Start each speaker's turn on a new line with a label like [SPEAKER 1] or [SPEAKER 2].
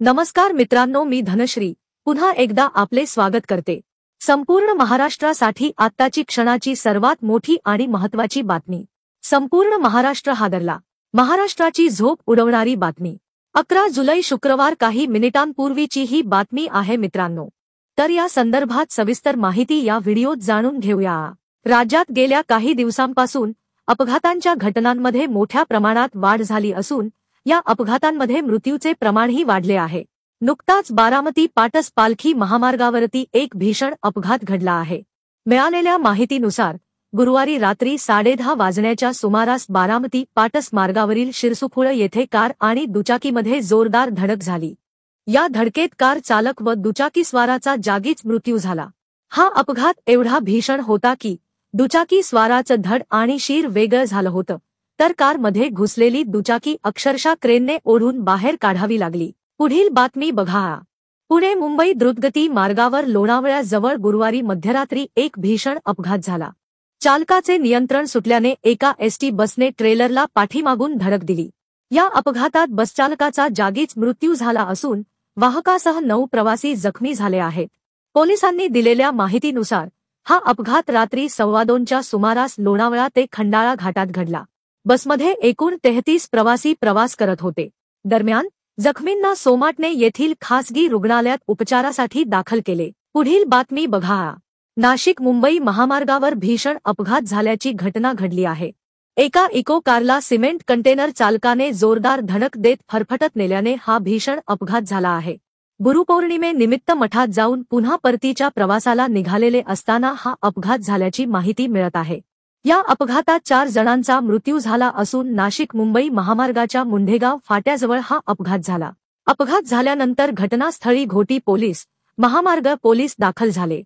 [SPEAKER 1] नमस्कार मित्रांनो, मी धनश्री पुन्हा एकदा आपले स्वागत करते। संपूर्ण महाराष्ट्रासाठी आत्ताची क्षणाची सर्वात मोठी आणि महत्त्वाची बातमी। संपूर्ण महाराष्ट्र हादरला। महाराष्ट्राची झोप उडवणारी बातमी। 11 जुलै शुक्रवार काही मिनिटांपूर्वीची ही बातमी आहे मित्रांनो। तर या संदर्भात सविस्तर माहिती या व्हिडिओत जाणून घेऊया। राज्यात गेल्या काही दिवसांपासून अपघातांच्या घटनांमध्ये मोठ्या प्रमाणात वाढ झाली असून या अपघातांमध्ये मृत्यूचे प्रमाणही वाढले आहे। नुकताच बारामती पाटस पालखी महामार्गावरती एक भीषण अपघात घडला आहे। मिळालेल्या माहितीनुसार गुरुवारी रात्री 10:30 वाजण्याच्या सुमारास बारामती पाटस मार्गावरील शिरसुखुळ येथे कार आणि दुचाकीमध्ये जोरदार धडक झाली। या धडकेत कार चालक व दुचाकीस्वाराचा जागीच मृत्यू झाला। हा अपघात एवढा भीषण होता की दुचाकी स्वाराचं धड आणि शीर वेगळं झालं होतं, तर कारमध्ये घुसलेली दुचाकी अक्षरशः क्रेनने ओढून बाहेर काढावी लागली। पुढील बातमी बघा। पुणे मुंबई द्रुतगती मार्गावर लोणावळ्याजवळ गुरुवारी मध्यरात्री एक भीषण अपघात झाला। चालकाचे नियंत्रण सुटल्याने एका एसटी बसने ट्रेलरला पाठीमागून धडक दिली। या अपघातात बसचालकाचा जागीच मृत्यू झाला असून वाहकासह 9 प्रवासी जखमी झाले आहेत। पोलिसांनी दिलेल्या माहितीनुसार हा अपघात रात्री 2:15च्या सुमारास लोणावळा ते खंडाळा घाटात घडला। बसमध्ये एकूण 33 प्रवासी प्रवास करत होते। दरम्यान जखमींना सोमाटणे येथील खासगी रुग्णालयात उपचारासाठी दाखल केले। पुढील बातमी बघा। नाशिक मुंबई महामार्गावर भीषण अपघात झाल्याची घटना घडली आहे। एका इको कारला सिमेंट कंटेनर चालकाने जोरदार धडक देत फरफटत नेल्याने हा भीषण अपघात झाला आहे। गुरुपौर्णिमेनिमित्त मठात जाऊन पुन्हा परतीच्या प्रवासाला निघालेले असताना हा अपघात झाल्याची माहिती मिळत आहे। या अपघातात 4 जणांचा मृत्यू झाला असून नाशिक मुंबई महामार्गाच्या मुंढेगाव फाट्याजवळ हा अपघात झाला। अपघात झाल्यानंतर घटनास्थळी घोटी पोलीस, महामार्ग पोलीस दाखल झाले।